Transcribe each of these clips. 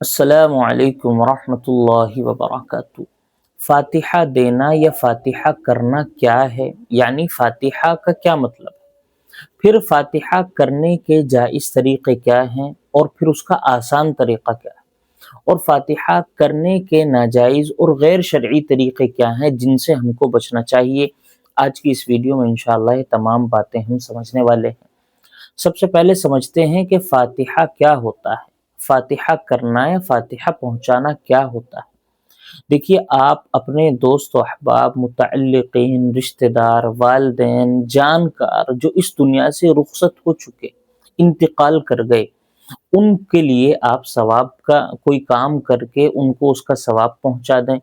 السلام علیکم ورحمۃ اللہ وبرکاتہ۔ فاتحہ دینا یا فاتحہ کرنا کیا ہے؟ یعنی فاتحہ کا کیا مطلب ہے؟ پھر فاتحہ کرنے کے جائز طریقے کیا ہیں اور پھر اس کا آسان طریقہ کیا ہے؟ اور فاتحہ کرنے کے ناجائز اور غیر شرعی طریقے کیا ہیں جن سے ہم کو بچنا چاہیے؟ آج کی اس ویڈیو میں انشاءاللہ یہ تمام باتیں ہم سمجھنے والے ہیں۔ سب سے پہلے سمجھتے ہیں کہ فاتحہ کیا ہوتا ہے، فاتحہ کرنا یا فاتحہ پہنچانا کیا ہوتا ہے۔ دیکھیے، آپ اپنے دوست و احباب، متعلقین، رشتہ دار، والدین، جانکار جو اس دنیا سے رخصت ہو چکے، انتقال کر گئے، ان کے لیے آپ ثواب کا کوئی کام کر کے ان کو اس کا ثواب پہنچا دیں،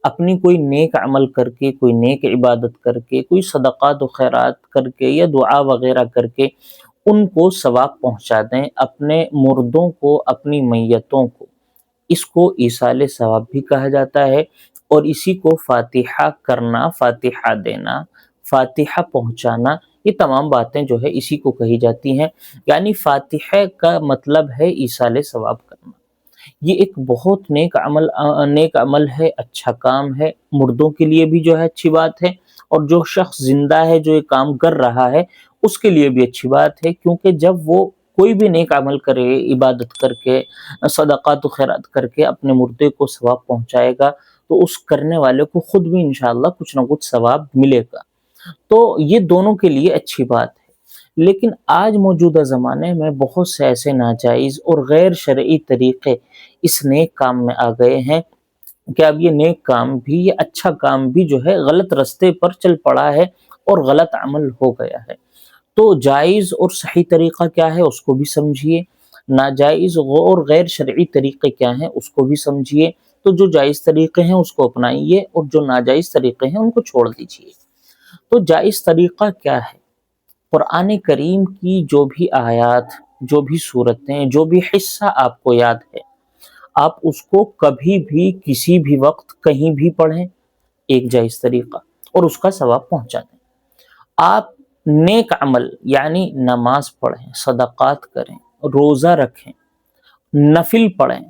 اپنی کوئی نیک عمل کر کے، کوئی نیک عبادت کر کے، کوئی صدقات و خیرات کر کے یا دعا وغیرہ کر کے ان کو ثواب پہنچا دیں، اپنے مردوں کو، اپنی میتوں کو۔ اس کو ایصال ثواب بھی کہا جاتا ہے، اور اسی کو فاتحہ کرنا، فاتحہ دینا، فاتحہ پہنچانا، یہ تمام باتیں جو ہے اسی کو کہی جاتی ہیں۔ یعنی فاتحہ کا مطلب ہے ایصال ثواب کرنا۔ یہ ایک بہت نیک عمل ہے، اچھا کام ہے، مردوں کے لیے بھی جو ہے اچھی بات ہے، اور جو شخص زندہ ہے جو یہ کام کر رہا ہے اس کے لیے بھی اچھی بات ہے، کیونکہ جب وہ کوئی بھی نیک عمل کرے، عبادت کر کے، صدقات و خیرات کر کے اپنے مردے کو ثواب پہنچائے گا تو اس کرنے والے کو خود بھی انشاءاللہ کچھ نہ کچھ ثواب ملے گا۔ تو یہ دونوں کے لیے اچھی بات ہے۔ لیکن آج موجودہ زمانے میں بہت سے ایسے ناجائز اور غیر شرعی طریقے اس نیک کام میں آ گئے ہیں کہ اب یہ نیک کام بھی، یہ اچھا کام بھی جو ہے غلط رستے پر چل پڑا ہے اور غلط عمل ہو گیا ہے۔ تو جائز اور صحیح طریقہ کیا ہے اس کو بھی سمجھیے، ناجائز اور غیر شرعی طریقے کیا ہیں اس کو بھی سمجھیے۔ تو جو جائز طریقے ہیں اس کو اپنائیے اور جو ناجائز طریقے ہیں ان کو چھوڑ دیجیے۔ تو جائز طریقہ کیا ہے؟ قرآن کریم کی جو بھی آیات، جو بھی صورتیں، جو بھی حصہ آپ کو یاد ہے، آپ اس کو کبھی بھی کسی بھی وقت کہیں بھی پڑھیں، ایک جائز طریقہ، اور اس کا ثواب پہنچا دیں۔ آپ نیک عمل یعنی نماز پڑھیں، صدقات کریں، روزہ رکھیں، نفل پڑھیں،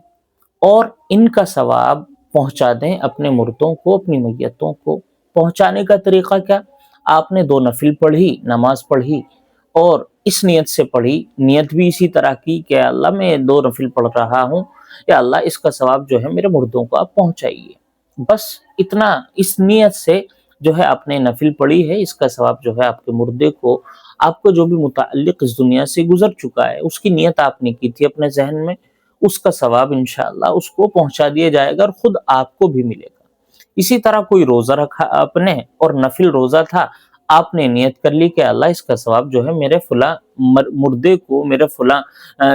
اور ان کا ثواب پہنچا دیں اپنے مردوں کو، اپنی میتوں کو۔ پہنچانے کا طریقہ کیا؟ آپ نے 2 نفل پڑھی، نماز پڑھی، اور اس نیت سے پڑھی، نیت بھی اسی طرح کی کہ اللہ میں 2 نفل پڑھ رہا ہوں، یا اللہ اس کا ثواب جو ہے میرے مردوں کو آپ پہنچائیے۔ بس اتنا، اس نیت سے جو ہے آپ نے نفل پڑھی ہے، اس کا ثواب جو ہے آپ کے مردے کو، آپ کو جو بھی متعلق اس دنیا سے گزر چکا ہے، اس کی نیت آپ نے کی تھی اپنے ذہن میں، اس کا ثواب انشاءاللہ اس کو پہنچا دیا جائے گا اور خود آپ کو بھی ملے گا۔ اسی طرح کوئی روزہ رکھا آپ نے اور نفل روزہ تھا، آپ نے نیت کر لی کہ اللہ اس کا ثواب جو ہے میرے فلاں مردے کو، میرے فلاں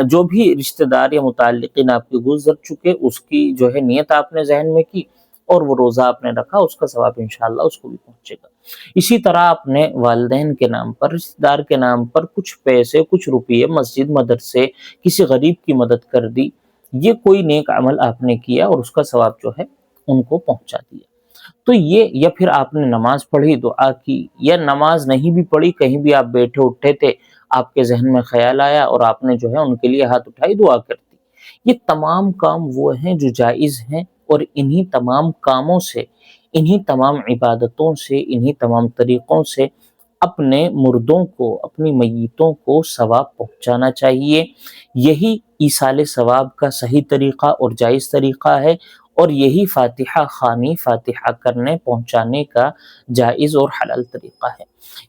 جو بھی رشتہ دار یا متعلقین آپ کے گزر چکے، اس کی جو ہے نیت آپ نے ذہن میں کی اور وہ روزہ آپ نے رکھا، اس کا ثواب انشاءاللہ اس کو بھی پہنچے گا۔ اسی طرح آپ نے والدین کے نام پر، رشتہ دار کے نام پر کچھ پیسے، کچھ روپیے مسجد مدرسے، کسی غریب کی مدد کر دی، یہ کوئی نیک عمل آپ نے کیا اور اس کا ثواب جو ہے ان کو پہنچا دیا۔ تو یہ، یا پھر آپ نے نماز پڑھی، دعا کی، یا نماز نہیں بھی پڑھی، کہیں بھی آپ بیٹھے اٹھے تھے، آپ کے ذہن میں خیال آیا اور آپ نے جو ہے ان کے لیے ہاتھ اٹھائی، دعا کر دی۔ یہ تمام کام وہ ہیں جو جائز ہیں، اور انہی تمام کاموں سے، انہی تمام عبادتوں سے، انہی تمام طریقوں سے اپنے مردوں کو، اپنی میتوں کو ثواب پہنچانا چاہیے۔ یہی ایصال ثواب کا صحیح طریقہ اور جائز طریقہ ہے، اور یہی فاتحہ خوانی، فاتحہ کرنے پہنچانے کا جائز اور حلال طریقہ ہے۔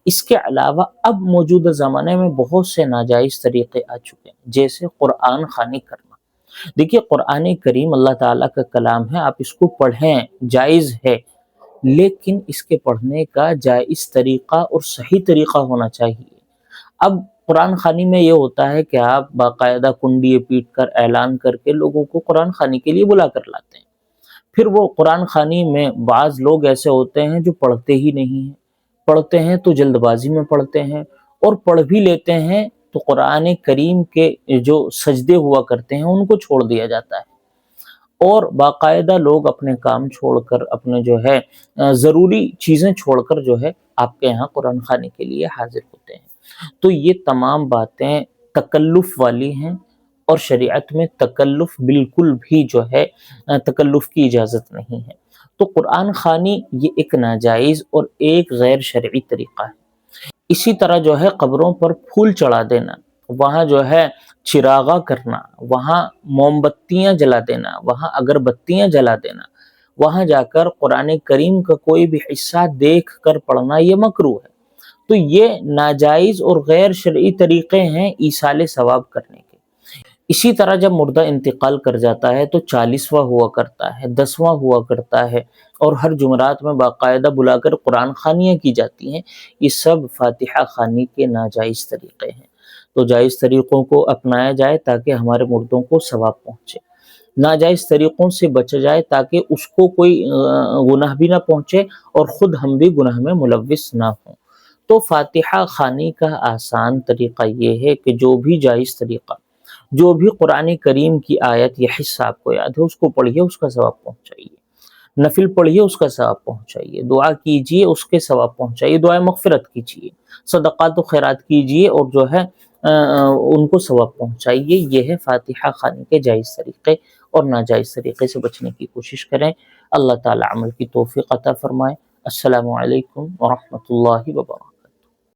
اس کے علاوہ اب موجودہ زمانے میں بہت سے ناجائز طریقے آ چکے ہیں، جیسے قرآن خوانی کرنا۔ دیکھیے، قرآن کریم اللہ تعالیٰ کا کلام ہے، آپ اس کو پڑھیں، جائز ہے، لیکن اس کے پڑھنے کا جائز طریقہ اور صحیح طریقہ ہونا چاہیے۔ اب قرآن خوانی میں یہ ہوتا ہے کہ آپ باقاعدہ کنڈی پیٹ کر، اعلان کر کے لوگوں کو قرآن خوانی کے لیے بلا کر لاتے ہیں۔ پھر وہ قرآن خوانی میں بعض لوگ ایسے ہوتے ہیں جو پڑھتے ہی نہیں ہیں، پڑھتے ہیں تو جلد بازی میں پڑھتے ہیں، اور پڑھ بھی لیتے ہیں تو قرآن کریم کے جو سجدے ہوا کرتے ہیں ان کو چھوڑ دیا جاتا ہے، اور باقاعدہ لوگ اپنے کام چھوڑ کر، اپنے جو ہے ضروری چیزیں چھوڑ کر جو ہے آپ کے یہاں قرآن خوانی کے لیے حاضر ہوتے ہیں۔ تو یہ تمام باتیں تکلف والی ہیں اور شریعت میں تکلف بالکل بھی جو ہے تکلف کی اجازت نہیں ہے۔ تو قرآن خوانی یہ ایک ناجائز اور ایک غیر شرعی طریقہ ہے۔ اسی طرح جو ہے قبروں پر پھول چڑھا دینا، وہاں جو ہے چراغاں کرنا، وہاں موم بتیاں جلا دینا، وہاں اگربتیاں جلا دینا، وہاں جا کر قرآن کریم کا کوئی بھی حصہ دیکھ کر پڑھنا یہ مکروہ ہے۔ تو یہ ناجائز اور غیر شرعی طریقے ہیں ایصال ثواب کرنے کے۔ اسی طرح جب مردہ انتقال کر جاتا ہے تو 40واں ہوا کرتا ہے، 10واں ہوا کرتا ہے، اور ہر جمعرات میں باقاعدہ بلا کر قرآن خوانیاں کی جاتی ہیں۔ یہ سب فاتحہ خوانی کے ناجائز طریقے ہیں۔ تو جائز طریقوں کو اپنایا جائے تاکہ ہمارے مردوں کو ثواب پہنچے، ناجائز طریقوں سے بچا جائے تاکہ اس کو کوئی گناہ بھی نہ پہنچے اور خود ہم بھی گناہ میں ملوث نہ ہوں۔ تو فاتحہ خوانی کا آسان طریقہ یہ ہے کہ جو بھی جائز طریقہ، جو بھی قرآن کریم کی آیت یا حصہ آپ کو یاد ہے اس کو پڑھیے، اس کا ثواب پہنچائیے، نفل پڑھیے، اس کا ثواب پہنچائیے، دعا کیجئے، اس کے ثواب پہنچائیے، دعائے مغفرت کیجئے، صدقات و خیرات کیجئے اور جو ہے ان کو ثواب پہنچائیے۔ یہ ہے فاتحہ خوانی کے جائز طریقے، اور ناجائز طریقے سے بچنے کی کوشش کریں۔ اللہ تعالی عمل کی توفیق عطا فرمائے۔ السلام علیکم ورحمۃ اللہ وبرکاتہ۔